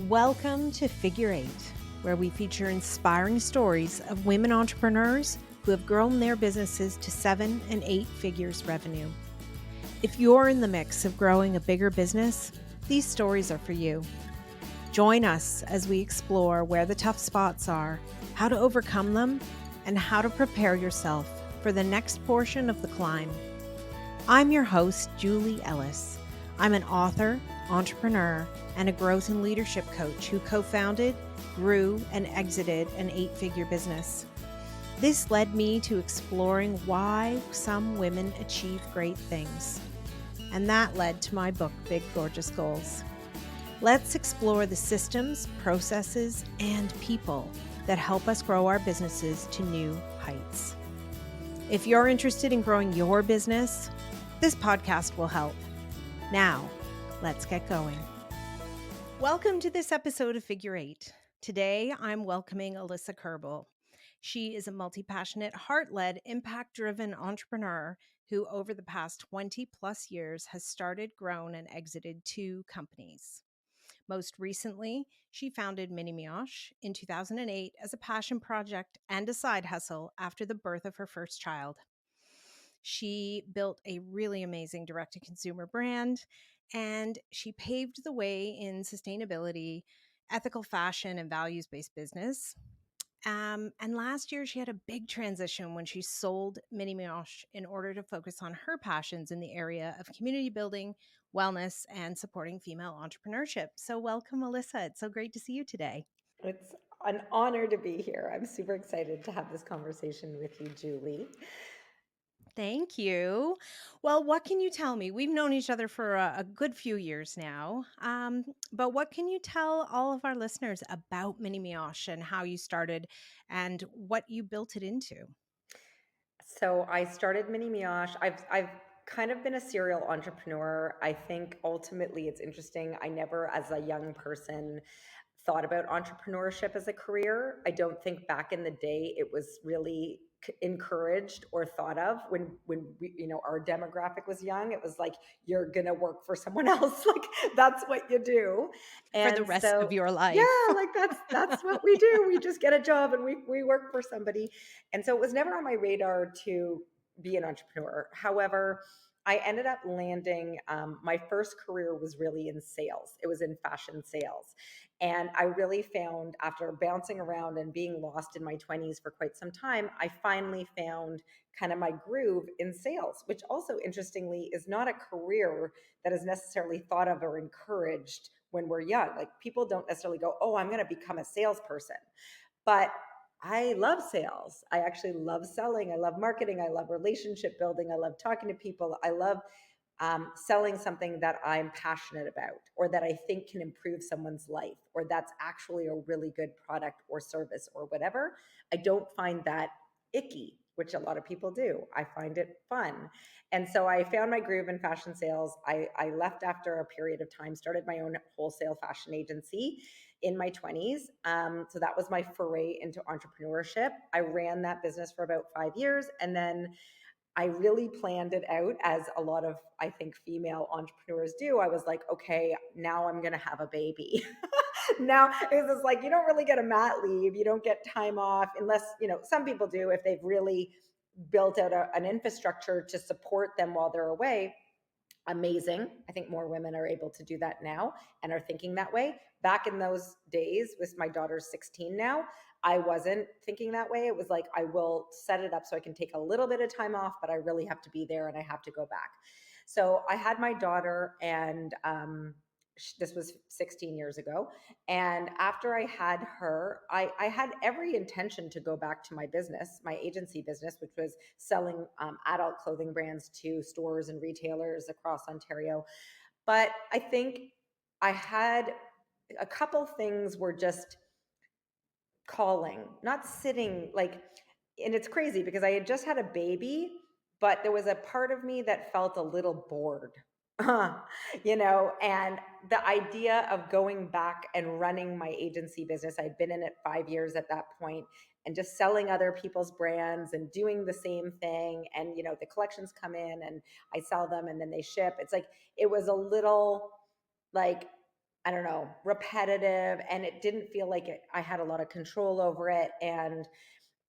Welcome to Figure Eight, where we feature inspiring stories of women entrepreneurs who have grown their businesses to 7 and 8 figures revenue. If you're in the mix of growing a bigger business, these stories are for you. Join us as we explore where the tough spots are, how to overcome them, and how to prepare yourself for the next portion of the climb. I'm your host, Julie Ellis. I'm an author, entrepreneur, and a growth and leadership coach who co-founded, grew, and exited an 8-figure business. This led me to exploring why some women achieve great things. And that led to my book, Big Gorgeous Goals. Let's explore the systems, processes, and people that help us grow our businesses to new heights. If you're interested in growing your business, this podcast will help. Now, let's get going. Welcome to this episode of Figure Eight. Today, I'm welcoming Alyssa Kerbel. She is a multi-passionate, heart-led, impact-driven entrepreneur who over the past 20 plus years has started, grown, and exited 2 companies. Most recently, she founded Mini Mioche in 2008 as a passion project and a side hustle after the birth of her first child. She built a really amazing direct-to-consumer brand, and she paved the way in sustainability, ethical fashion, and values-based business. And last year, she had a big transition when she sold Mini Mioche in order to focus on her passions in the area of community building, wellness, and supporting female entrepreneurship. So welcome, Alyssa. It's so great to see you today. It's an honor to be here. I'm super excited to have this conversation with you, Julie. Thank you. Well, what can you tell me? We've known each other for a good few years now, but what can you tell all of our listeners about Mini Mioche and how you started and what you built it into? So I started Mini Mioche. I've kind of been a serial entrepreneur. I think ultimately it's interesting. I never, as a young person, thought about entrepreneurship as a career. I don't think back in the day it was really encouraged or thought of when we, our demographic was young. It was like you're gonna work for someone else. Like that's what you do. For the And rest of so your yeah, life. like that's what we do. We just get a job and we work for somebody. And so it was never on my radar to be an entrepreneur. However, I ended up landing, my first career was really in sales. It was in fashion sales. And I really found, after bouncing around and being lost in my 20s for quite some time, I finally found kind of my groove in sales, which also interestingly is not a career that is necessarily thought of or encouraged when we're young. Like people don't necessarily go, oh, I'm going to become a salesperson. But I love sales. I actually love selling. I love marketing. I love relationship building. I love talking to people. I love selling something that I'm passionate about or that I think can improve someone's life or that's actually a really good product or service or whatever. I don't find that icky, which a lot of people do. I find it fun. And so I found my groove in fashion sales. I left after a period of time, started my own wholesale fashion agency in my 20s. So that was my foray into entrepreneurship. I ran that business for about 5 years. And then I really planned it out as a lot of, I think, female entrepreneurs do. I was like, okay, now I'm going to have a baby. Now it was like, you don't really get a mat leave. You don't get time off unless, some people do if they've really built out an infrastructure to support them while they're away. Amazing. I think more women are able to do that now and are thinking that way. Back in those days, with my daughter's 16 now, I wasn't thinking that way. It was like, I will set it up so I can take a little bit of time off, but I really have to be there and I have to go back. So I had my daughter, and this was 16 years ago. And after I had her, I had every intention to go back to my business, my agency business, which was selling adult clothing brands to stores and retailers across Ontario. But I think I had a couple things were just calling, not sitting like, and it's crazy because I had just had a baby, but there was a part of me that felt a little bored. And the idea of going back and running my agency business, I'd been in it 5 years at that point, and just selling other people's brands and doing the same thing. And, the collections come in and I sell them and then they ship. It's like, it was a little like I don't know, repetitive, and it didn't feel like I had a lot of control over it. And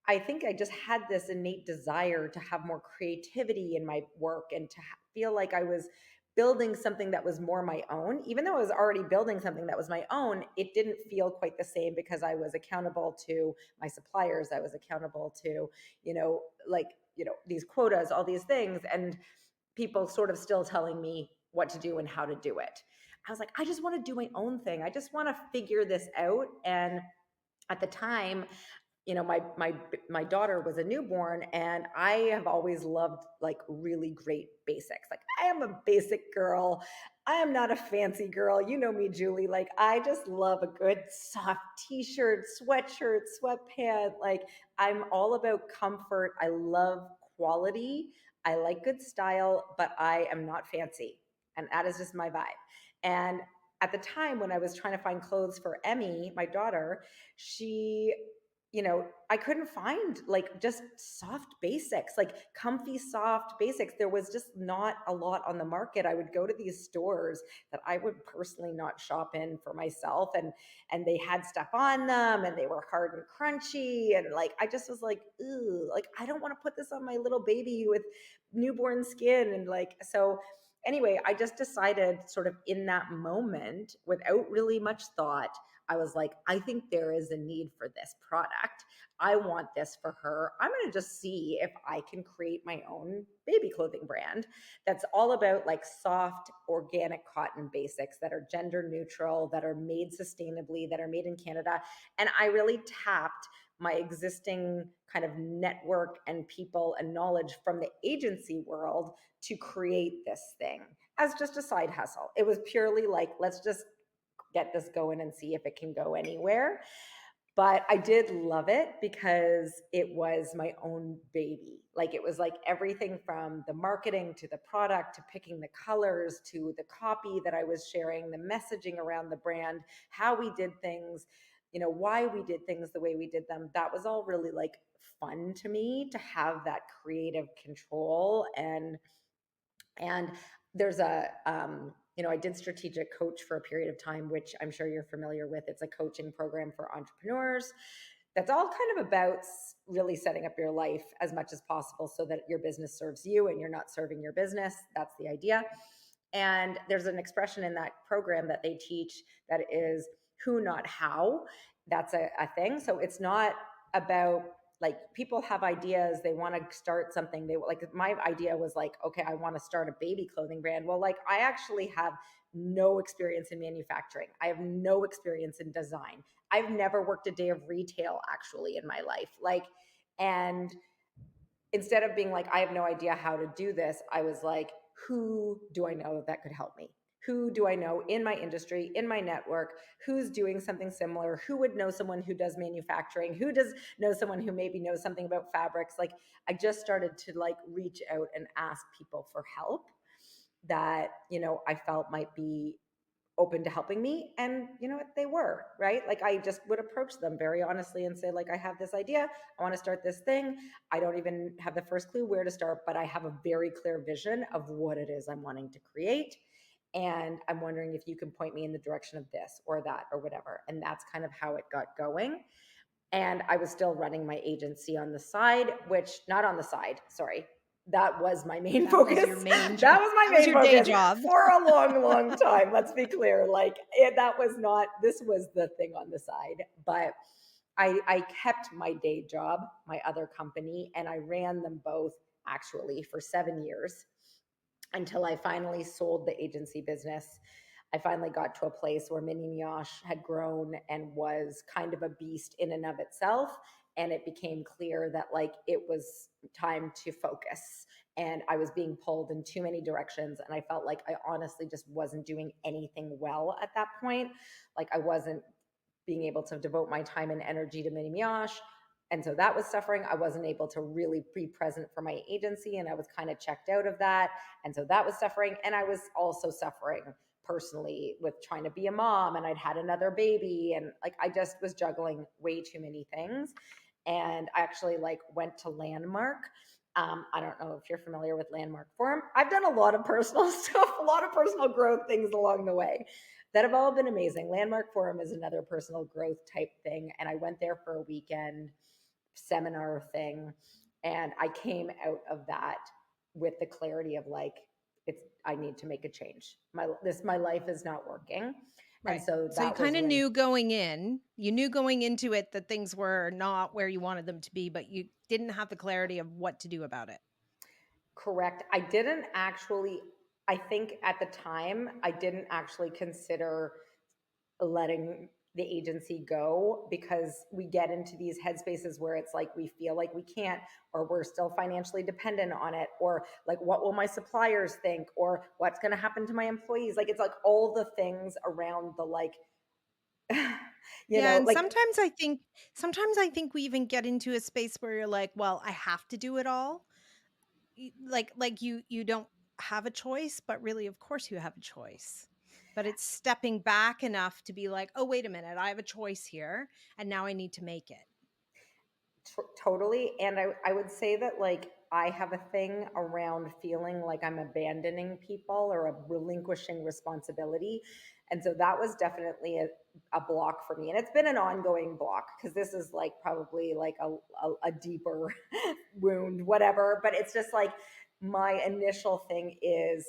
I think I just had this innate desire to have more creativity in my work and to feel like I was building something that was more my own. Even though I was already building something that was my own, it didn't feel quite the same because I was accountable to my suppliers. I was accountable to, like, these quotas, all these things, and people sort of still telling me what to do and how to do it. I was like, I just want to do my own thing. I just want to figure this out. And at the time, my daughter was a newborn, and I have always loved like really great basics. Like, I am a basic girl. I am not a fancy girl. You know me, Julie. Like, I just love a good soft t-shirt, sweatshirt, sweatpant. Like, I'm all about comfort. I love quality. I like good style, but I am not fancy. And that is just my vibe. And at the time when I was trying to find clothes for Emmy, my daughter, she, I couldn't find like just soft basics, like comfy, soft basics. There was just not a lot on the market. I would go to these stores that I would personally not shop in for myself, and they had stuff on them, and they were hard and crunchy, and like I just was like, ooh, like I don't want to put this on my little baby with newborn skin, and like so. Anyway, I just decided sort of in that moment, without really much thought, I was like, I think there is a need for this product. I want this for her. I'm going to just see if I can create my own baby clothing brand that's all about like soft, organic cotton basics that are gender neutral, that are made sustainably, that are made in Canada. And I really tapped my existing kind of network and people and knowledge from the agency world to create this thing as just a side hustle. It was purely like, let's just get this going and see if it can go anywhere. But I did love it because it was my own baby. Like, it was like everything from the marketing to the product to picking the colors to the copy that I was sharing, the messaging around the brand, how we did things, why we did things the way we did them. That was all really like fun to me, to have that creative control. And there's I did strategic coach for a period of time, which I'm sure you're familiar with. It's a coaching program for entrepreneurs that's all kind of about really setting up your life as much as possible so that your business serves you and you're not serving your business. That's the idea. And there's an expression in that program that they teach that is who, not how. That's a thing. So it's not about, like, people have ideas, they want to start something, they like, my idea was like, okay, I want to start a baby clothing brand. Well, like, I actually have no experience in manufacturing, I have no experience in design, I've never worked a day of retail actually in my life, like, and instead of being like, I have no idea how to do this, I was like, who do I know that could help me? Who do I know in my industry, in my network, who's doing something similar? Who would know someone who does manufacturing? Who does know someone who maybe knows something about fabrics? Like, I just started to like reach out and ask people for help that, I felt might be open to helping me. And you know what, they were, right? Like, I just would approach them very honestly and say, like, I have this idea, I want to start this thing, I don't even have the first clue where to start, but I have a very clear vision of what it is I'm wanting to create, and I'm wondering if you can point me in the direction of this or that or whatever. And that's kind of how it got going. And I was still running my agency on the side, which, not on the side, sorry, that was my main focus. Was your main that was my that was main your day focus job. for a long, long time. Let's be clear. Like, that was not, this was the thing on the side. But I kept my day job, my other company, and I ran them both actually for 7 years until I finally sold the agency business. I finally got to a place where Mini Mioche had grown and was kind of a beast in and of itself. And it became clear that like it was time to focus. And I was being pulled in too many directions. And I felt like I honestly just wasn't doing anything well at that point. Like, I wasn't being able to devote my time and energy to Mini Mioche. And so that was suffering. I wasn't able to really be present for my agency, and I was kind of checked out of that. And so that was suffering. And I was also suffering personally with trying to be a mom, and I'd had another baby, and like I just was juggling way too many things. And I actually like went to Landmark. I don't know if you're familiar with Landmark Forum. I've done a lot of personal stuff, a lot of personal growth things along the way. that have all been amazing. Landmark Forum is another personal growth type thing. And I went there for a weekend seminar thing. And I came out of that with the clarity of like, I need to make a change. My life is not working. And Right. so So you that was kind of when, knew going in, you knew going into it that things were not where you wanted them to be, but you didn't have the clarity of what to do about it. correct. I didn't actually, I think at the time, I didn't actually consider letting the agency go, because we get into these headspaces where it's like we feel like we can't, or we're still financially dependent on it, or like what will my suppliers think, or what's going to happen to my employees. Like it's like all the things around the like Yeah, and like sometimes I think we even get into a space where you're like, well, I have to do it all. Like you don't have a choice, but really of course you have a choice. But it's stepping back enough to be like, "Oh, wait a minute. I have a choice here, and now I need to make it." Totally. And I would say that like I have a thing around feeling like I'm abandoning people or relinquishing responsibility. And so that was definitely a block for me. And it's been an ongoing block, because this is like probably like a deeper wound, whatever. But it's just like my initial thing is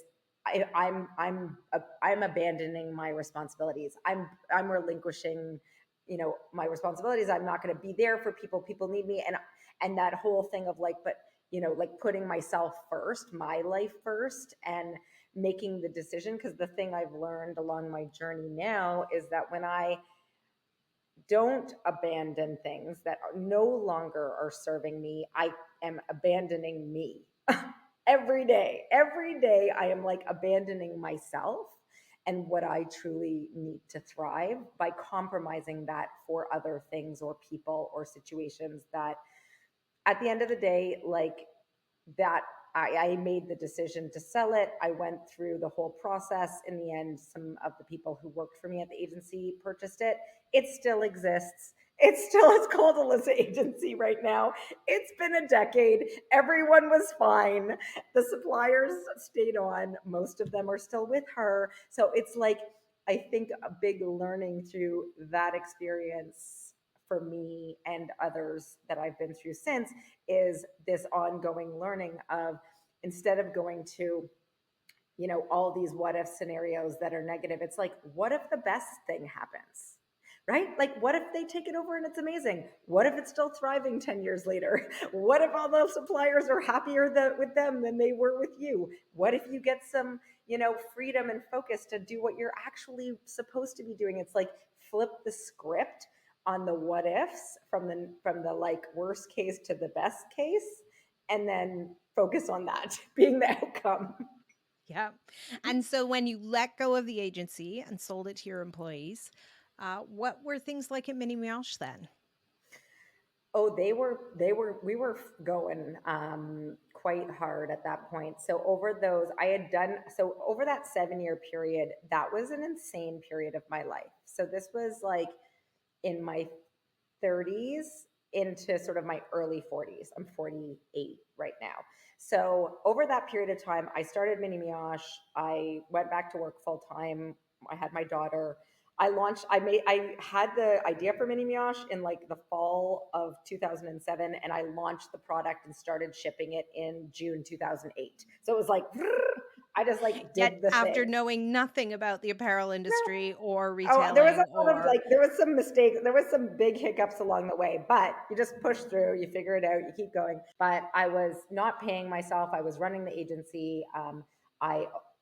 I'm abandoning my responsibilities. I'm relinquishing, my responsibilities. I'm not going to be there for people. People need me. And that whole thing of like, but like putting myself first, my life first, and making the decision. Because the thing I've learned along my journey now is that when I don't abandon things that are no longer are serving me, I am abandoning me. Every day I am like abandoning myself and what I truly need to thrive, by compromising that for other things or people or situations that at the end of the day, like that, I made the decision to sell it. I went through the whole process. In the end, some of the people who worked for me at the agency purchased it. It still exists. It's called Alyssa Agency right now. It's been a decade. Everyone was fine. The suppliers stayed on. Most of them are still with her. So it's like, I think a big learning through that experience for me and others that I've been through since is this ongoing learning of, instead of going to, all these what if scenarios that are negative, it's like, what if the best thing happens? Right? Like, what if they take it over and it's amazing? What if it's still thriving 10 years later? What if all those suppliers are happier with them than they were with you? What if you get some, freedom and focus to do what you're actually supposed to be doing? It's like flip the script on the what ifs, from the like worst case to the best case, and then focus on that being the outcome. Yeah. And so when you let go of the agency and sold it to your employees, what were things like at Mini Mioche then? Oh, we were going quite hard at that point. So over that 7 year period, that was an insane period of my life. So this was like in my 30s into sort of my early 40s. I'm 48 right now. So over that period of time, I started Mini Mioche. I went back to work full time. I had my daughter. I had the idea for Mini Mioche in like the fall of 2007, and I launched the product and started shipping it in June 2008. So it was like, I just like Yet did the after thing. knowing nothing about the apparel industry or Oh, there was retailing a lot of or like, there was some mistakes, there was some big hiccups along the way, but you just push through, you figure it out, you keep going. But I was not paying myself. I was running the agency.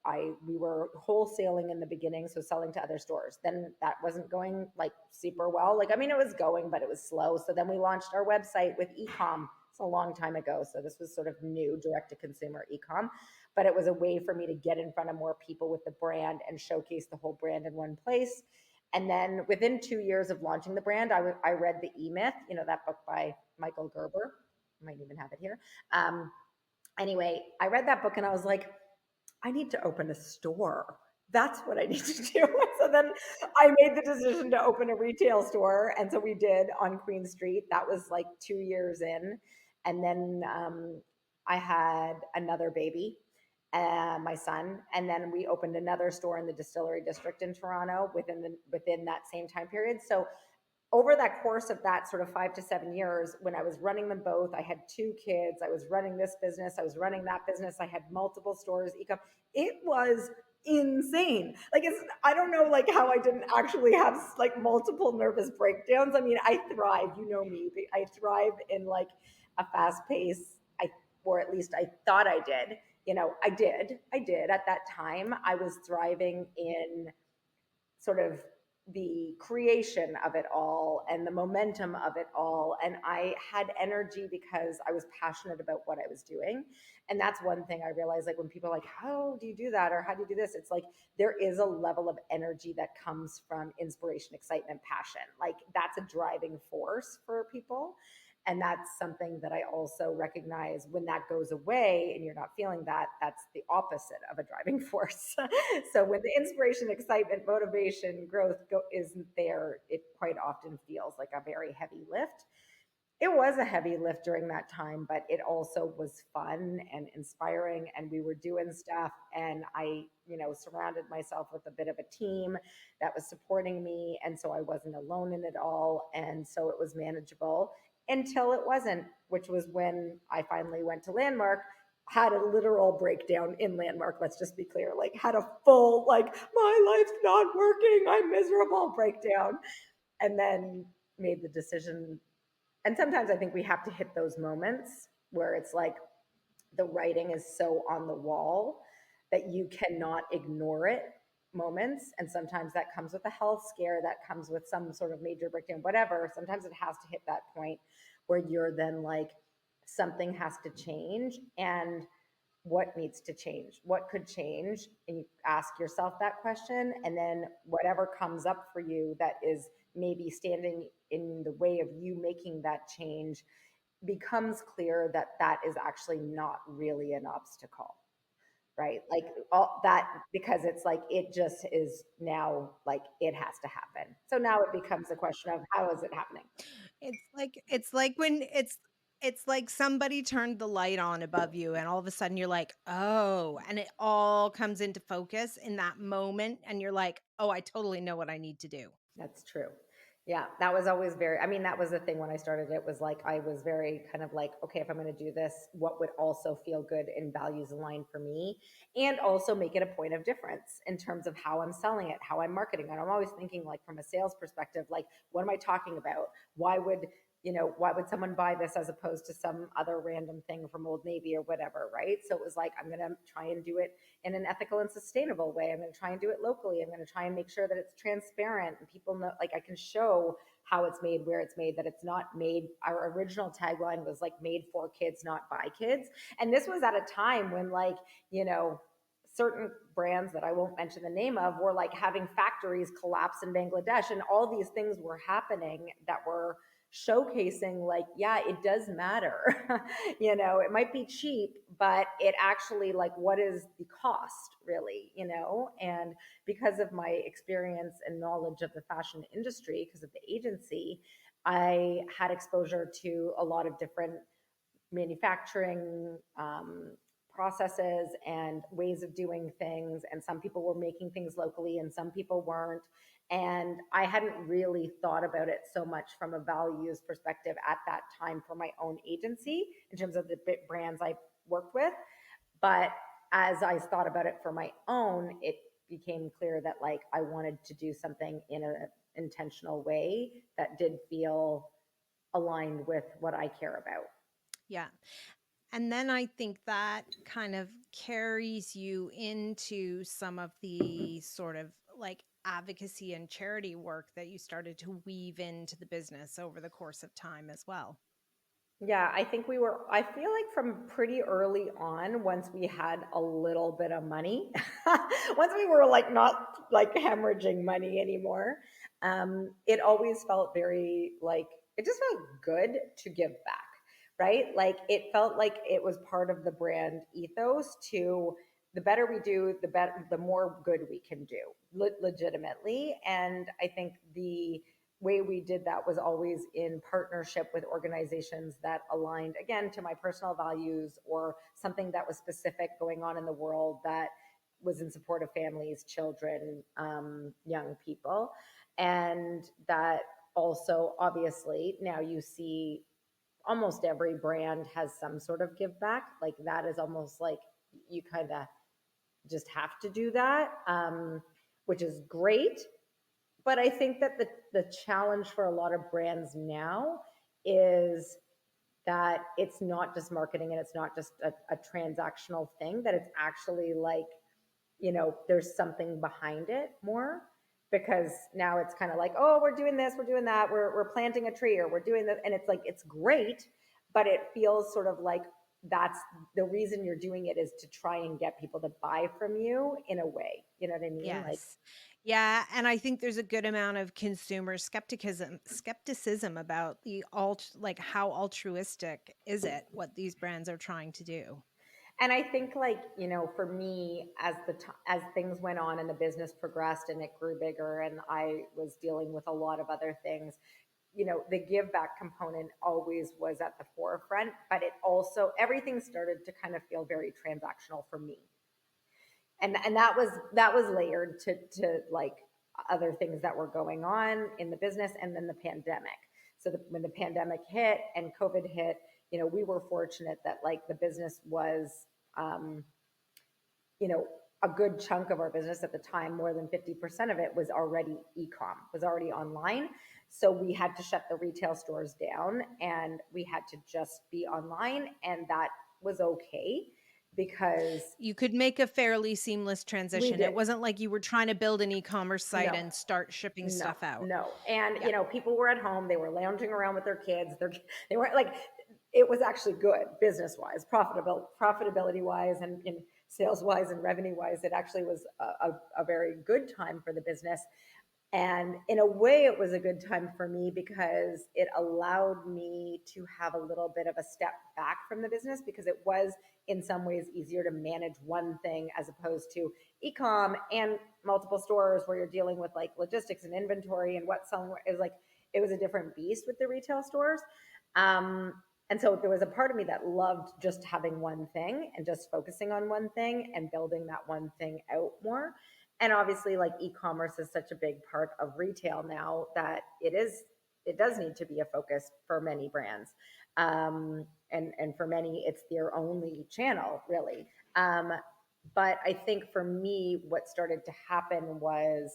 I, we were wholesaling in the beginning, so selling to other stores. Then that wasn't going like super well. Like, I mean, it was going, but it was slow. So then we launched our website with ecom. It's a long time ago. So this was sort of new direct to consumer ecom, but it was a way for me to get in front of more people with the brand and showcase the whole brand in one place. And then within 2 years of launching the brand, I read The E-Myth, that book by Michael Gerber. I might even have it here. Anyway, I read that book and I was like, I need to open a store. That's what I need to do. So then I made the decision to open a retail store. And so we did on Queen Street. That was like 2 years in. And then I had another baby. my son, and then we opened another store in the Distillery District in Toronto within that same time period. So over that course of that sort of 5 to 7 years, when I was running them both, I had 2 kids, I was running this business, I was running that business, I had multiple stores, e-com. It was insane. Like, it's, I don't know, like, how I didn't actually have like multiple nervous breakdowns. I mean, I thrive, you know me, I thrive in like a fast pace. Or at least I thought I did. I did at that time. I was thriving in sort of the creation of it all and the momentum of it all. And I had energy because I was passionate about what I was doing. And that's one thing I realized, like, when people are like, how do you do that? Or how do you do this? It's like, there is a level of energy that comes from inspiration, excitement, passion. Like, that's a driving force for people. And that's something that I also recognize when that goes away and you're not feeling that, that's the opposite of a driving force. So when the inspiration, excitement, motivation, growth isn't there, it quite often feels like a very heavy lift. It was a heavy lift during that time, but it also was fun and inspiring. And we were doing stuff. And I, surrounded myself with a bit of a team that was supporting me. And so I wasn't alone in it all. And so it was manageable until it wasn't, which was when I finally went to Landmark, had a literal breakdown in Landmark. Let's just be clear, like, had a full, like, my life's not working, I'm miserable breakdown. And then made the decision. And sometimes I think we have to hit those moments where it's like the writing is so on the wall that you cannot ignore it moments. And sometimes that comes with a health scare, that comes with some sort of major breakdown, whatever. Sometimes it has to hit that point where you're then like, something has to change. And what needs to change? What could change? And you ask yourself that question. And then whatever comes up for you that is maybe standing in the way of you making that change becomes clear that that is actually not really an obstacle, right? Like, all that, because it's like, it just is now, like, it has to happen. So now it becomes a question of, how is it happening? It's like somebody turned the light on above you and all of a sudden you're like, "Oh," and it all comes into focus in that moment and you're like, "Oh, I totally know what I need to do." That's true. Yeah, that was always very, I mean, that was the thing when I started. It was like, I was very kind of like, okay, if I'm going to do this, what would also feel good and values aligned for me? And also make it a point of difference in terms of how I'm selling it, how I'm marketing it. I'm always thinking, like, from a sales perspective, like, what am I talking about? Why would someone buy this as opposed to some other random thing from Old Navy or whatever, right? So it was like, I'm going to try and do it in an ethical and sustainable way. I'm going to try and do it locally. I'm going to try and make sure that it's transparent and people know, like, I can show how it's made, where it's made, that it's not made. Our original tagline was like, made for kids, not by kids. And this was at a time when, like, certain brands that I won't mention the name of were like having factories collapse in Bangladesh, and all these things were happening that were showcasing, like, yeah, it does matter. It might be cheap, but it actually, like, what is the cost really? And because of my experience and knowledge of the fashion industry, because of the agency, I had exposure to a lot of different manufacturing processes and ways of doing things. And some people were making things locally and some people weren't. And I hadn't really thought about it so much from a values perspective at that time for my own agency in terms of the brands I worked with. But as I thought about it for my own, it became clear that, like, I wanted to do something in an intentional way that did feel aligned with what I care about. Yeah. And then I think that kind of carries you into some of the sort of like advocacy and charity work that you started to weave into the business over the course of time as well. Yeah, I feel like from pretty early on, once we had a little bit of money, once we were like not like hemorrhaging money anymore, it always felt very like, it just felt good to give back, right? Like, it felt like it was part of the brand ethos to, the better we do, the better, the more good we can do legitimately. And I think way we did that was always in partnership with organizations that aligned, again, to my personal values or something that was specific going on in the world that was in support of families, children, young people. And that also, obviously, now you see almost every brand has some sort of give back. Like that is almost like you kind of just have to do that, which is great. But I think that the challenge for a lot of brands now is that it's not just marketing and it's not just a transactional thing, that it's actually like, there's something behind it more, because now it's kind of like, oh, we're doing this, we're doing that, we're planting a tree, or we're doing this. And it's like, it's great, but it feels sort of like that's the reason you're doing it, is to try and get people to buy from you in a way. You know what I mean? Like, Yes. Yeah, and I think there's a good amount of consumer skepticism about the like how altruistic is it what these brands are trying to do. and I think, like, for me, as as things went on and the business progressed and it grew bigger and I was dealing with a lot of other things, the give back component always was at the forefront, but it also, everything started to kind of feel very transactional for me. And that was layered to like other things that were going on in the business, and then the pandemic. So when the pandemic hit and COVID hit, we were fortunate that like the business was, um, you know, a good chunk of our business at the time, more than 50% of it was already e-com, was already online. So we had to shut the retail stores down and we had to just be online. And that was okay because You could make a fairly seamless we transition. It did. wasn't like you were trying to build an e-commerce site No, and start shipping no, stuff out. no. And, Yeah. people were at home, they were lounging around with their kids. They weren't like, it was actually good business wise, profitability wise, and sales wise and revenue wise. It actually was a very good time for the business. And in a way, it was a good time for me because it allowed me to have a little bit of a step back from the business, because it was in some ways easier to manage one thing as opposed to e-com and multiple stores where you're dealing with like logistics and inventory and what somewhere is like, it was a different beast with the retail stores. Um, and so there was a part of me that loved just having one thing and just focusing on one thing and building that one thing out more. And obviously, like, e-commerce is such a big part of retail now that it does need to be a focus for many brands. And for many, it's their only channel, really. But I think for me, what started to happen was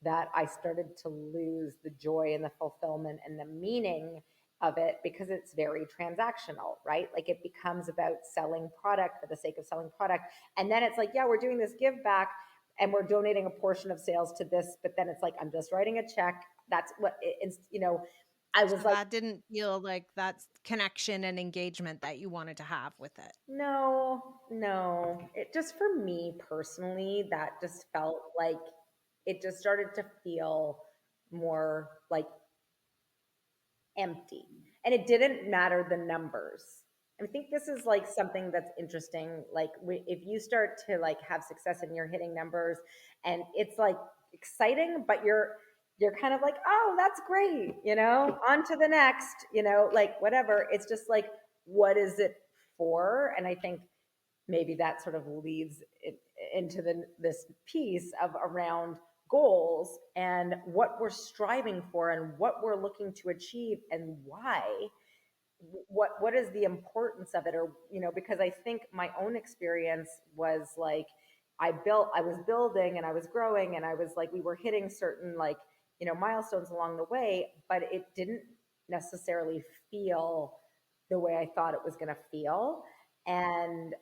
that I started to lose the joy and the fulfillment and the meaning of it, because it's very transactional, right? Like, it becomes about selling product for the sake of selling product. And then it's like, yeah, we're doing this give back and we're donating a portion of sales to this, but then it's like, I'm just writing a check. That's what it's, I was So like, that didn't feel like that's connection and engagement that you wanted to have with it. no, no. It just, for me personally, that just felt like it just started to feel more like empty. And it didn't matter the numbers. I think this is like something that's interesting. Like, if you start to like have success and you're hitting numbers and it's like exciting, but you're kind of like, oh, that's great, on to the next, like whatever. It's just like, what is it for? And I think maybe that sort of leads it into this piece of around goals and what we're striving for and what we're looking to achieve and why. What is the importance of it? Or, because I think my own experience was like, I was building and I was growing and I was like, we were hitting certain, like, milestones along the way, but it didn't necessarily feel the way I thought it was going to feel. And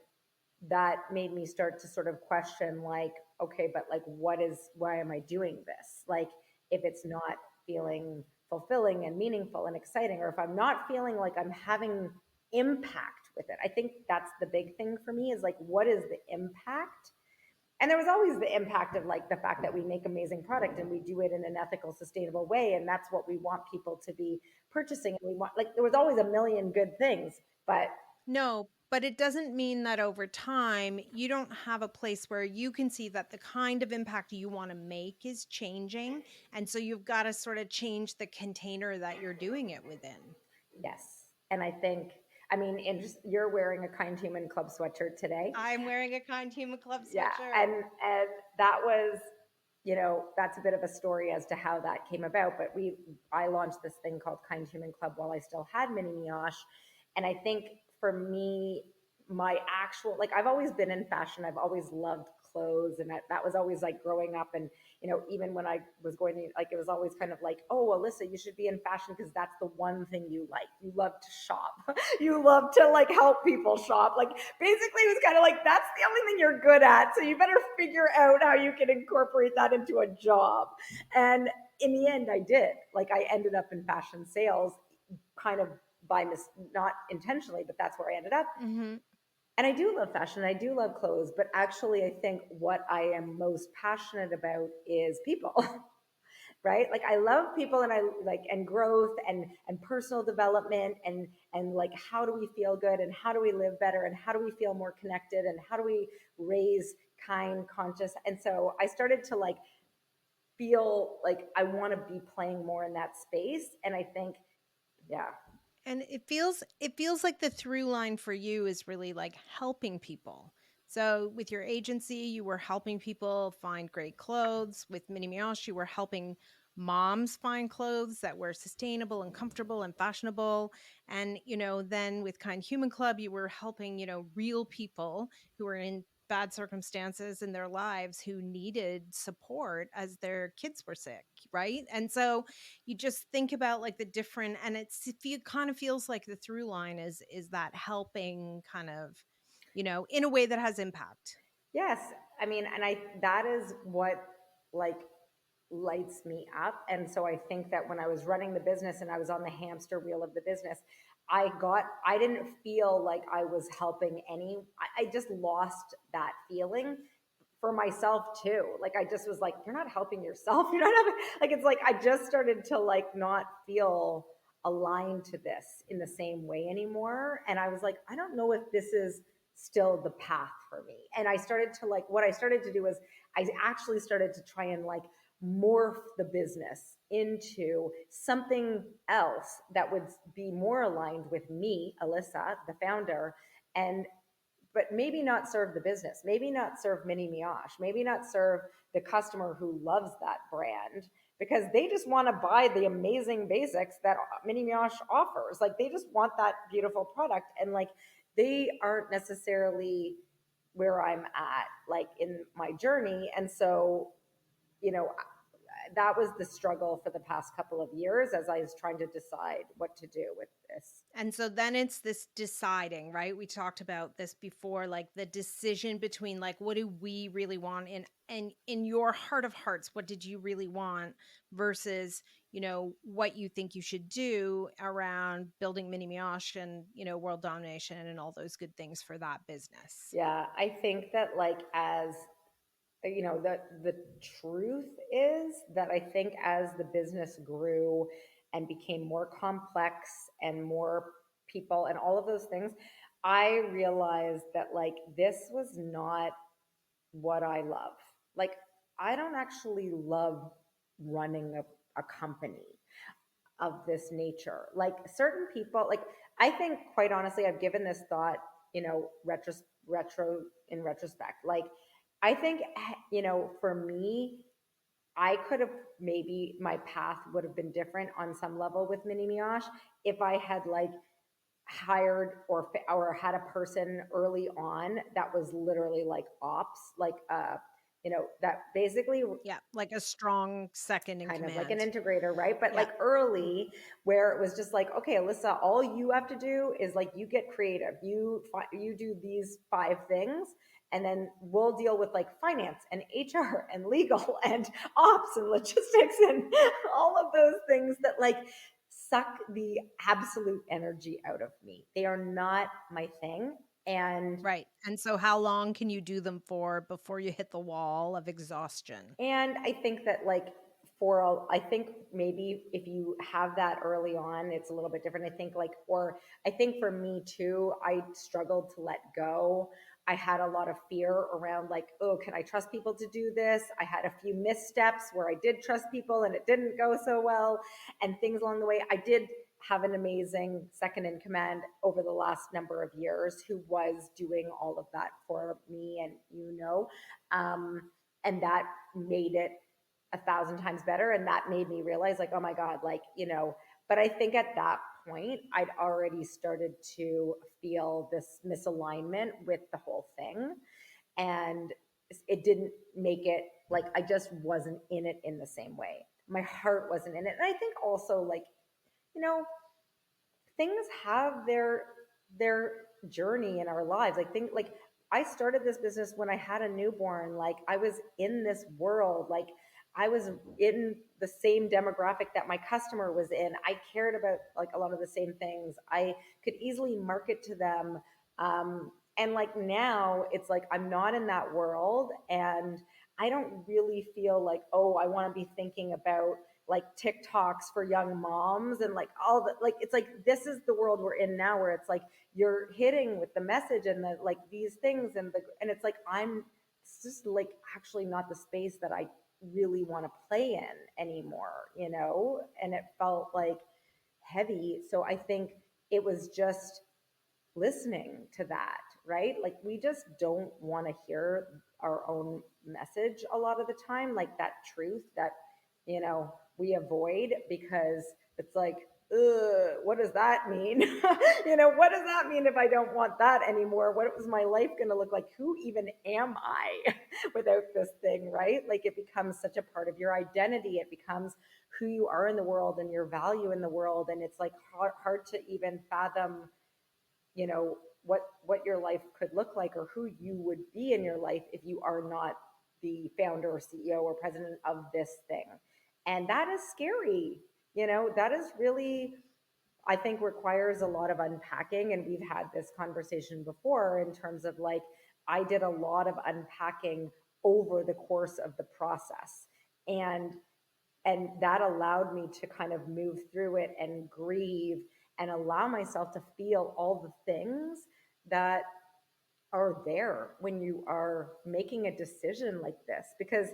that made me start to sort of question, like, okay, but like, why am I doing this? Like, if it's not feeling fulfilling and meaningful and exciting, or if I'm not feeling like I'm having impact with it. I think that's the big thing for me, is like, what is the impact? And there was always the impact of like the fact that we make amazing product and we do it in an ethical, sustainable way, and that's what we want people to be purchasing. And we want, like, there was always a million good things, but No, But it doesn't mean that over time, you don't have a place where you can see that the kind of impact you want to make is changing. And so you've got to sort of change the container that you're doing it within. Yes. And I think, I mean, you're wearing a Kind Human Club sweatshirt today. I'm wearing a Kind Human Club Yeah. sweatshirt. And that was, that's a bit of a story as to how that came about. But I launched this thing called Kind Human Club while I still had Mini Mioche. And I think for me, my actual, like, I've always been in fashion. I've always loved clothes. And that was always like growing up. And, even when I was going to, like, it was always kind of like, oh, Alyssa, you should be in fashion because that's the one thing you like. You love to shop. You love to like help people shop. Like, basically, it was kind of like, that's the only thing you're good at. So you better figure out how you can incorporate that into a job. And in the end, I did. Like, I ended up in fashion sales kind of not intentionally, but that's where I ended up. Mm-hmm. And I do love fashion. I do love clothes, but actually, I think what I am most passionate about is people. Right, like I love people, and I like and growth and personal development, and like how do we feel good, and how do we live better, and how do we feel more connected, and how do we raise kind, conscious. And so I started to like feel like I want to be playing more in that space. And I think, yeah. And it feels like the through line for you is really like helping people. So with your agency, you were helping people find great clothes. With Mini Mioche, you were helping moms find clothes that were sustainable and comfortable and fashionable. And, then with Kind Human Club, you were helping, real people who were in bad circumstances in their lives who needed support as their kids were sick, right? And so you just think about like the different, and it kind of feels like the through line is that helping kind of, in a way that has impact. Yes, I mean, and I that is what like lights me up. And so I think that when I was running the business and I was on the hamster wheel of the business, I didn't feel like I was helping I just lost that feeling for myself too. Like I just was like, you're not helping yourself. You're not having, like, it's like I just started to like not feel aligned to this in the same way anymore. And I was like, I don't know if this is still the path for me. And I started to like, what I started to do was I actually started to try and like morph the business into something else that would be more aligned with me, Alyssa, the founder, and but maybe not serve the business, maybe not serve Mini Mioche, maybe not serve the customer who loves that brand because they just want to buy the amazing basics that Mini Mioche offers. Like they just want that beautiful product, and like they aren't necessarily where I'm at, like in my journey. And so, you know, that was the struggle for the past couple of years as I was trying to decide what to do with this. And so then it's this deciding, right? We talked about this before, like the decision between like what do we really want, and in your heart of hearts, what did you really want versus, what you think you should do around building Mini Mioche and, world domination and all those good things for that business. Yeah, I think that like as the truth is that I think as the business grew and became more complex and more people and all of those things, I realized that like this was not what I love. Like I don't actually love running a company of this nature. Like certain people, like I think quite honestly, I've given this thought, retro in retrospect. Like I think, for me, I could have maybe my path would have been different on some level with Mini Mioche if I had like hired or had a person early on that was literally like ops, like that basically Yeah, like a strong second in kind of like an command. integrator, right? But Yeah. like early, where it was just like, okay, Alyssa, all you have to do is like you get creative. You do these 5 things, and then we'll deal with like finance and HR and legal and ops and logistics and all of those things that like suck the absolute energy out of me. They are not my thing. And Right. And so how long can you do them for before you hit the wall of exhaustion? And I think that like I think maybe if you have that early on, it's a little bit different. I think I think for me too, I struggled to let go. I had a lot of fear around like, oh, can I trust people to do this? I had a few missteps where I did trust people and it didn't go so well and things along the way. I did have an amazing second in command over the last number of years who was doing all of that for me and um, and that made it 1,000 times better. And that made me realize like, oh my God, but I think at that point, I'd already started to feel this misalignment with the whole thing. And it didn't make it like I just wasn't in it in the same way. My heart wasn't in it. And I think also like, you know, things have their journey in our lives. Like think like I started this business when I had a newborn. Like I was in this world. Like I was in the same demographic that my customer was in. I cared about like a lot of the same things. I could easily market to them. And like now it's like I'm not in that world and I don't really feel like, oh, I want to be thinking about like TikToks for young moms and like all the like it's like this is the world we're in now where it's like you're hitting with the message and the like these things and it's like it's just like actually not the space that I really want to play in anymore, and it felt like heavy. So I think it was just listening to that, right? Like we just don't want to hear our own message a lot of the time, like that truth that, we avoid because it's like, ugh, what does that mean? What does that mean if I don't want that anymore? What was my life going to look like? Who even am I without this thing, right? Like it becomes such a part of your identity. It becomes who you are in the world and your value in the world. And it's like hard to even fathom what your life could look like or who you would be in your life if you are not the founder or CEO or president of this thing. And that is scary. That is really, I think, requires a lot of unpacking. And we've had this conversation before in terms of like I did a lot of unpacking over the course of the process. And that allowed me to kind of move through it and grieve and allow myself to feel all the things that are there when you are making a decision like this. Because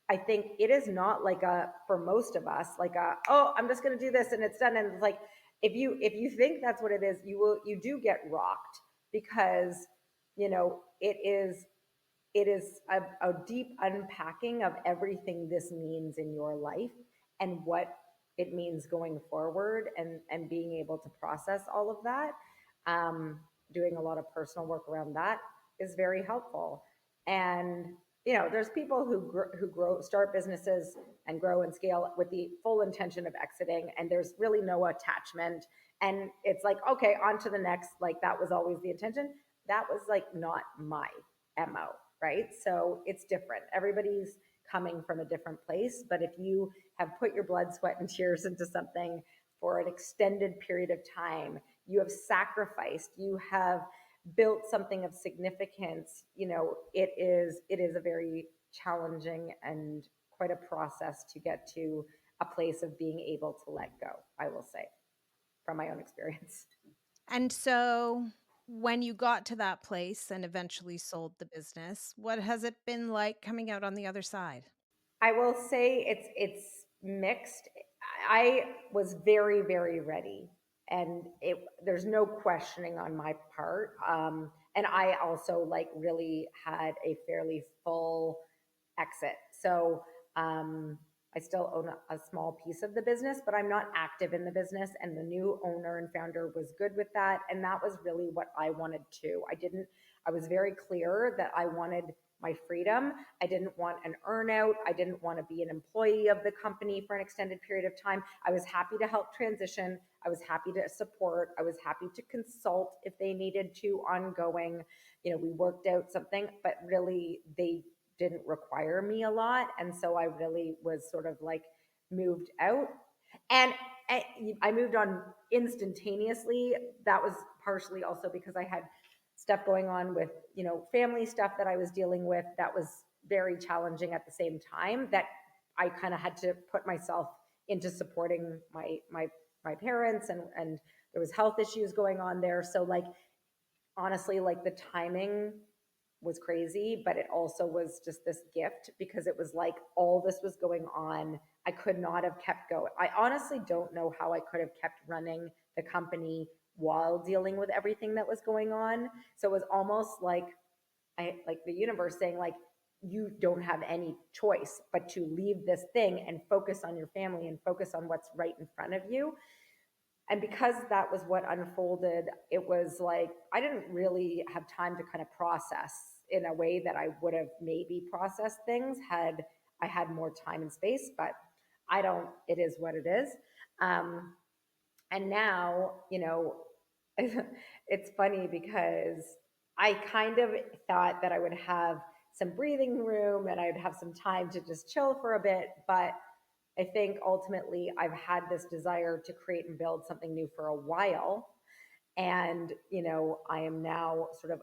I think it is not like for most of us, like oh, I'm just going to do this and it's done. And it's like, if you think that's what it is, you do get rocked because, it is a deep unpacking of everything this means in your life and what it means going forward and being able to process all of that. Doing a lot of personal work around that is very helpful. And there's people who start businesses and grow and scale with the full intention of exiting, and there's really no attachment. And it's like, okay, on to the next. Like that was always the intention. That was like not my MO, right? So it's different. Everybody's coming from a different place. But if you have put your blood, sweat, and tears into something for an extended period of time, you have sacrificed, you have built something of significance, it is a very challenging and quite a process to get to a place of being able to let go, I will say, from my own experience. And so when you got to that place and eventually sold the business, what has it been like coming out on the other side? I will say it's mixed. I was very, very ready, and there's no questioning on my part. And I also like really had a fairly full exit. So I still own a small piece of the business, but I'm not active in the business. And the new owner and founder was good with that, and that was really what I wanted to. I was very clear that I wanted my freedom. I didn't want an earnout. I didn't want to be an employee of the company for an extended period of time. I was happy to help transition. I was happy to support. I was happy to consult if they needed to ongoing. We worked out something, but really they didn't require me a lot. And so I really was sort of like moved out. And I moved on instantaneously. That was partially also because I had stuff going on with, family stuff that I was dealing with that was very challenging at the same time that I kind of had to put myself into supporting my parents, and there was health issues going on there. So like honestly, like the timing was crazy, but it also was just this gift because it was like all this was going on. I could not have kept going. I honestly don't know how I could have kept running the company while dealing with everything that was going on. So it was almost like like the universe saying like you don't have any choice but to leave this thing and focus on your family and focus on what's right in front of you. And because that was what unfolded, it was like I didn't really have time to kind of process in a way that I would have maybe processed things had I had more time and space. But I don't. It is what it is. Um, and now, it's funny because I kind of thought that I would have some breathing room and I'd have some time to just chill for a bit. But I think ultimately I've had this desire to create and build something new for a while. And, I am now sort of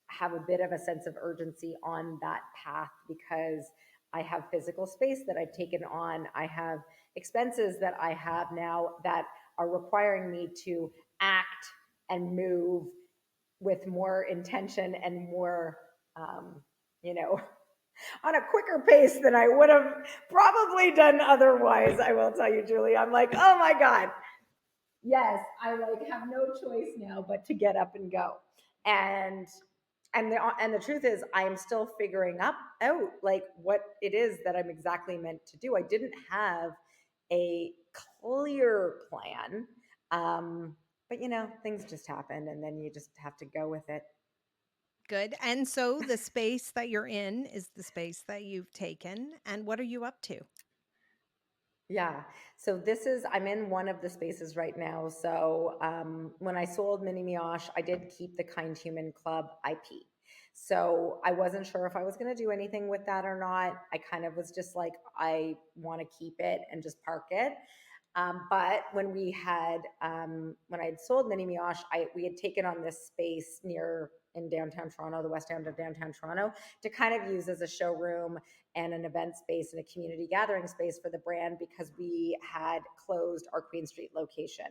have a bit of a sense of urgency on that path because I have physical space that I've taken on. I have expenses that I have now that are requiring me to act and move with more intention and more, um, you know, on a quicker pace than I would have probably done otherwise. I will tell you, Julie, I'm like, oh my God, yes, I like have no choice now but to get up and go. And and the truth is I am still figuring out like what it is that I'm exactly meant to do. I didn't have a clear plan. But things just happen and then you just have to go with it. Good. And so the space that you're in is the space that you've taken. And what are you up to? Yeah. So I'm in one of the spaces right now. So when I sold Mini Mioche, I did keep the Kind Human Club IP. So I wasn't sure if I was going to do anything with that or not. I kind of was just like, I want to keep it and just park it. But when I had sold Mini Mioche, we had taken on this space near in downtown Toronto, the west end of downtown Toronto, to kind of use as a showroom and an event space and a community gathering space for the brand because we had closed our Queen Street location.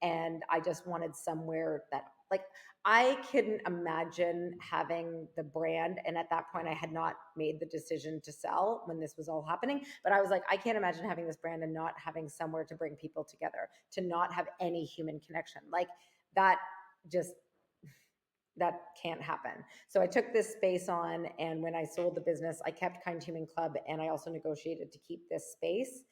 And I just wanted somewhere that, like, I couldn't imagine having the brand. And at that point, I had not made the decision to sell when this was all happening. But I was like, I can't imagine having this brand and not having somewhere to bring people together, to not have any human connection. Like that just that can't happen. So I took this space on, and when I sold the business, I kept Kind Human Club, and I also negotiated to keep this space.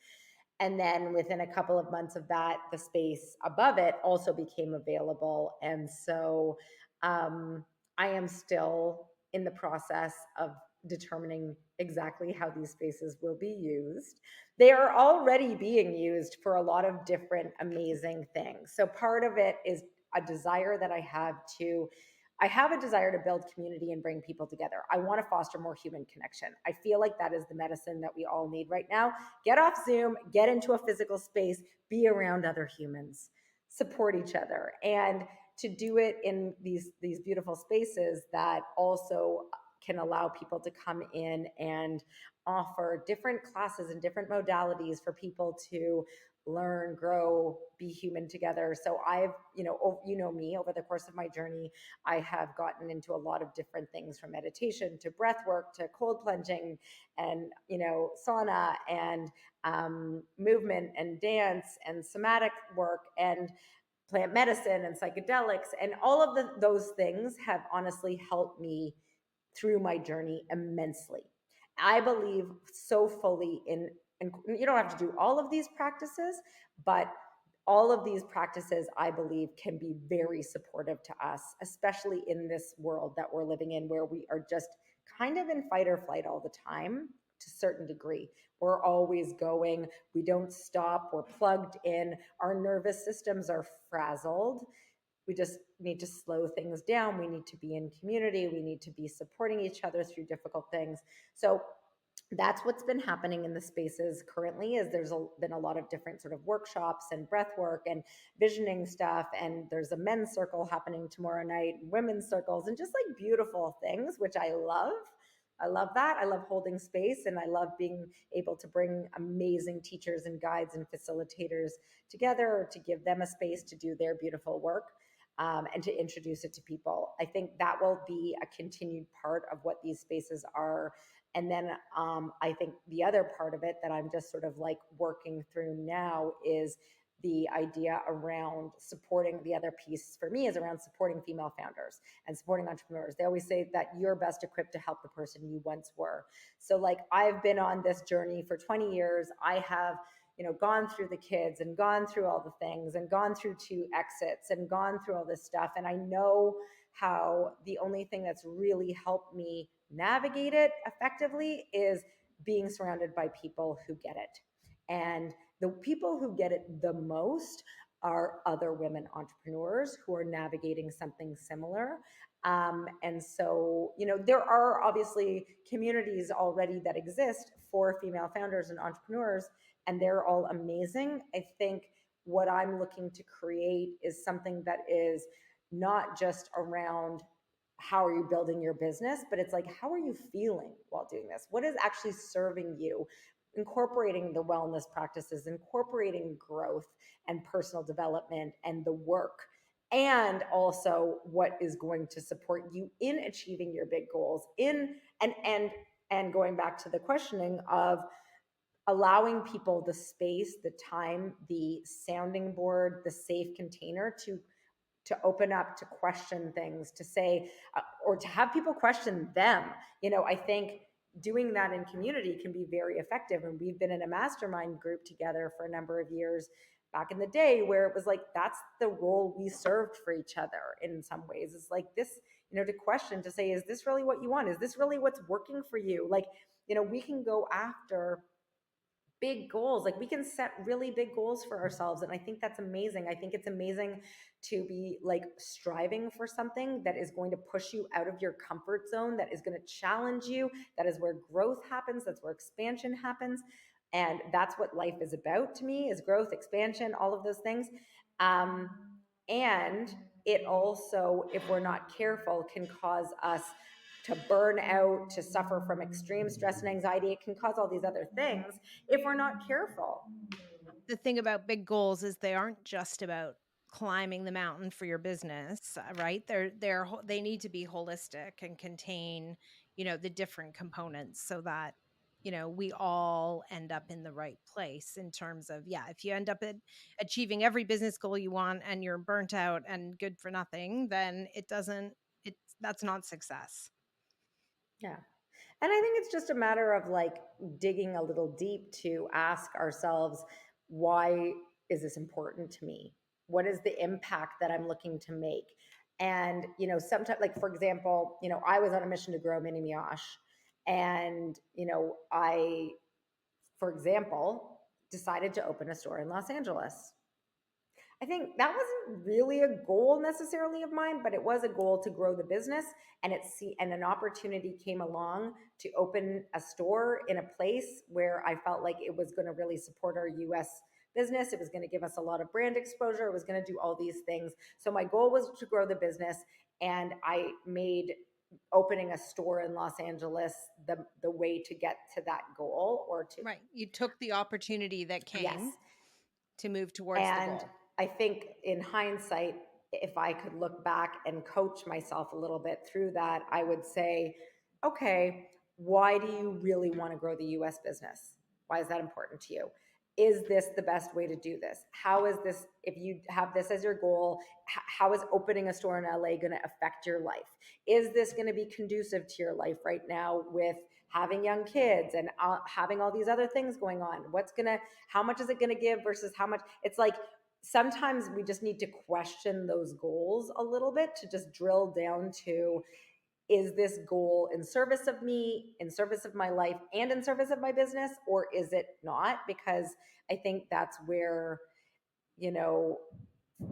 And then within a couple of months of that, the space above it also became available. And so I am still in the process of determining exactly how these spaces will be used. They are already being used for a lot of different amazing things. So part of it is a desire that I have a desire to build community and bring people together. I want to foster more human connection. I feel like that is the medicine that we all need right now. Get off Zoom, get into a physical space, be around other humans, support each other, and to do it in these beautiful spaces that also can allow people to come in and offer different classes and different modalities for people to learn, grow, be human together. So I've, me over the course of my journey, I have gotten into a lot of different things from meditation to breath work to cold plunging and, sauna and movement and dance and somatic work and plant medicine and psychedelics. And all of those things have honestly helped me through my journey immensely. I believe so fully and you don't have to do all of these practices, but all of these practices, I believe, can be very supportive to us, especially in this world that we're living in where we are just kind of in fight or flight all the time to a certain degree. We're always going, we don't stop, we're plugged in, our nervous systems are frazzled. We just need to slow things down. We need to be in community. We need to be supporting each other through difficult things. So that's what's been happening in the spaces currently is been a lot of different sort of workshops and breath work and visioning stuff. And there's a men's circle happening tomorrow night, women's circles, and just like beautiful things, which I love. I love that. I love holding space, and I love being able to bring amazing teachers and guides and facilitators together, or to give them a space to do their beautiful work. And to introduce it to people. I think that will be a continued part of what these spaces are. And then I think the other part of it that I'm just sort of like working through now is the idea around supporting. The other piece for me is around supporting female founders and supporting entrepreneurs. They always say that you're best equipped to help the person you once were. So like I've been on this journey for 20 years. I have gone through the kids and gone through all the things and gone through 2 exits and gone through all this stuff. And I know how the only thing that's really helped me navigate it effectively is being surrounded by people who get it. And the people who get it the most are other women entrepreneurs who are navigating something similar. And so, there are obviously communities already that exist for female founders and entrepreneurs, and they're all amazing. I think what I'm looking to create is something that is not just around how are you building your business, but it's like, how are you feeling while doing this? What is actually serving you? Incorporating the wellness practices, incorporating growth and personal development and the work, and also what is going to support you in achieving your big goals in and going back to the questioning of allowing people the space, the time, the sounding board, the safe container to open up, to question things, to say, or to have people question them. I think doing that in community can be very effective. And we've been in a mastermind group together for a number of years back in the day, where it was like, that's the role we served for each other in some ways. It's like this, to question, to say, is this really what you want? Is this really what's working for you? Like, we can go after big goals. Like we can set really big goals for ourselves. And I think that's amazing. I think it's amazing to be like striving for something that is going to push you out of your comfort zone, that is going to challenge you. That is where growth happens. That's where expansion happens. And that's what life is about to me, is growth, expansion, all of those things. Um, and it also, if we're not careful, can cause us to burn out, to suffer from extreme stress and anxiety. It can cause all these other things if we're not careful. The thing about big goals is they aren't just about climbing the mountain for your business, right? They need to be holistic and contain, the different components so that, we all end up in the right place in terms of, yeah, if you end up achieving every business goal you want and you're burnt out and good for nothing, then that's not success. Yeah. And I think it's just a matter of like digging a little deep to ask ourselves, why is this important to me? What is the impact that I'm looking to make? And, sometimes, like, for example, I was on a mission to grow mini mioche. And, I, for example, decided to open a store in Los Angeles. I think that wasn't really a goal necessarily of mine, but it was a goal to grow the business. And an opportunity came along to open a store in a place where I felt like it was going to really support our US business. It was going to give us a lot of brand exposure. It was going to do all these things. So my goal was to grow the business, and I made opening a store in Los Angeles the way to get to that goal, or to, Right. You took the opportunity that yes. came to move towards the And goal. I think in hindsight, if I could look back and coach myself a little bit through that, I would say, okay, why do you really want to grow the US business? Why is that important to you? Is this the best way to do this? How is this, if you have this as your goal, how is opening a store in LA going to affect your life? Is this going to be conducive to your life right now with having young kids and having all these other things going on? How much is it going to give versus how much? It's like, sometimes we just need to question those goals a little bit, to just drill down to, is this goal in service of me, in service of my life, and in service of my business, or is it not? Because I think that's where,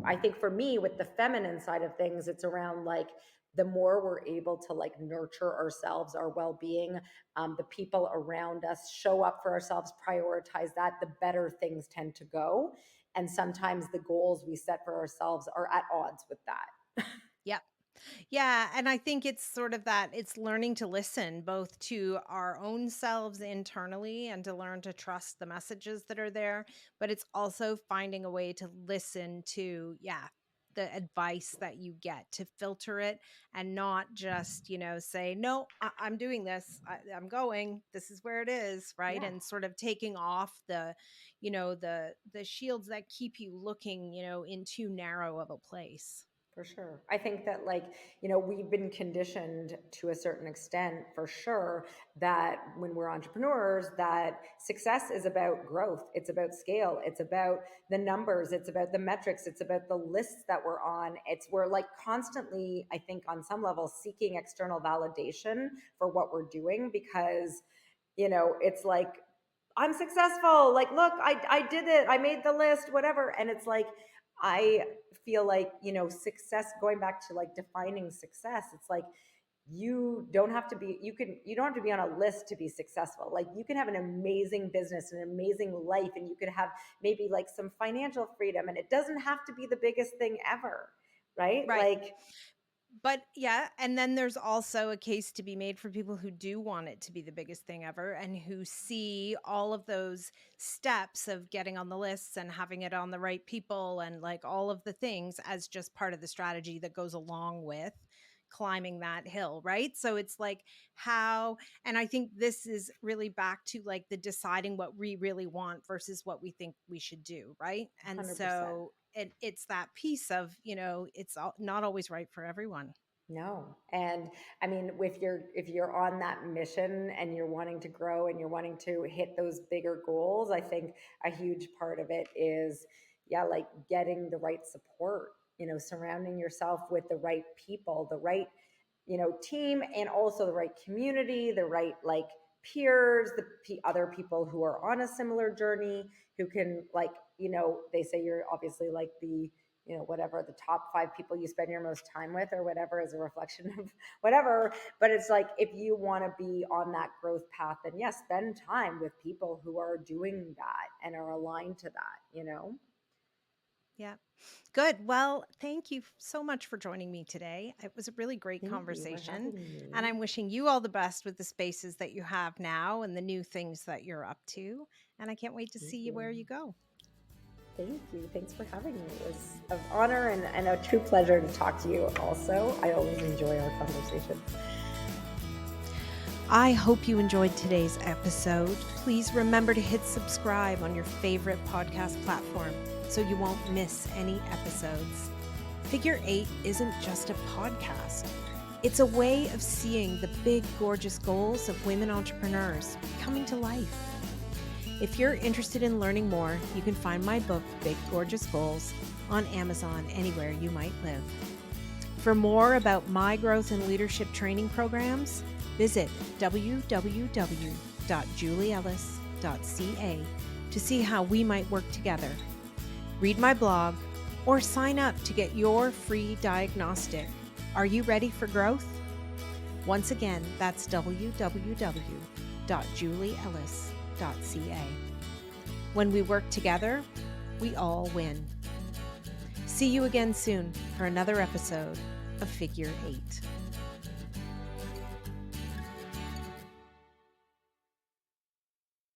I think for me, with the feminine side of things, it's around like, the more we're able to like nurture ourselves, our well-being, the people around us, show up for ourselves, prioritize that, the better things tend to go. And sometimes the goals we set for ourselves are at odds with that. Yep. Yeah, and I think it's sort of that it's learning to listen both to our own selves internally and to learn to trust the messages that are there, but it's also finding a way to listen to, yeah, the advice that you get, to filter it and not just, say, no, I'm doing this. I'm going. This is where it is, right? Yeah. And sort of taking off the shields that keep you looking, in too narrow of a place. For sure. I think that, like, we've been conditioned to a certain extent, for sure, that when we're entrepreneurs, that success is about growth. It's about scale. It's about the numbers. It's about the metrics. It's about the lists that we're on. We're like constantly, I think, on some level, seeking external validation for what we're doing because, it's like, I'm successful. Like, look, I did it. I made the list, whatever. And it's like, I feel like, success, going back to like defining success, it's like, you don't have to be on a list to be successful. Like, you can have an amazing business, an amazing life, and you could have maybe like some financial freedom, and it doesn't have to be the biggest thing ever. Right. Right. Like, But yeah, and then there's also a case to be made for people who do want it to be the biggest thing ever and who see all of those steps of getting on the lists and having it on the right people and like all of the things as just part of the strategy that goes along with climbing that hill, right? So it's like and I think this is really back to like the deciding what we really want versus what we think we should do, right? And 100%. so it's that piece of, not always right for everyone. No. And I mean, if you're on that mission and you're wanting to grow and you're wanting to hit those bigger goals, I think a huge part of it is, yeah, like getting the right support, surrounding yourself with the right people, the right, team, and also the right community, the right like peers, other people who are on a similar journey, who can, like, they say you're obviously like the, whatever, the top 5 people you spend your most time with or whatever is a reflection of whatever. But it's like, if you want to be on that growth path, then yes, spend time with people who are doing that and are aligned to that. Yeah. Good. Well, thank you so much for joining me today. It was a really great Thank you for conversation. having And me. I'm wishing you all the best with the spaces that you have now and the new things that you're up to. And I can't wait to Thank see you you. where you go. Thank you. Thanks for having me. It was an honor and a true pleasure to talk to you also. I always enjoy our conversations. I hope you enjoyed today's episode. Please remember to hit subscribe on your favorite podcast platform so you won't miss any episodes. Figure 8 isn't just a podcast. It's a way of seeing the big, gorgeous goals of women entrepreneurs coming to life. If you're interested in learning more, you can find my book, Big Gorgeous Goals, on Amazon anywhere you might live. For more about my growth and leadership training programs, visit www.julieellis.ca to see how we might work together. Read my blog or sign up to get your free diagnostic. Are you ready for growth? Once again, that's www.julieellis.ca. When we work together, we all win. See you again soon for another episode of Figure 8.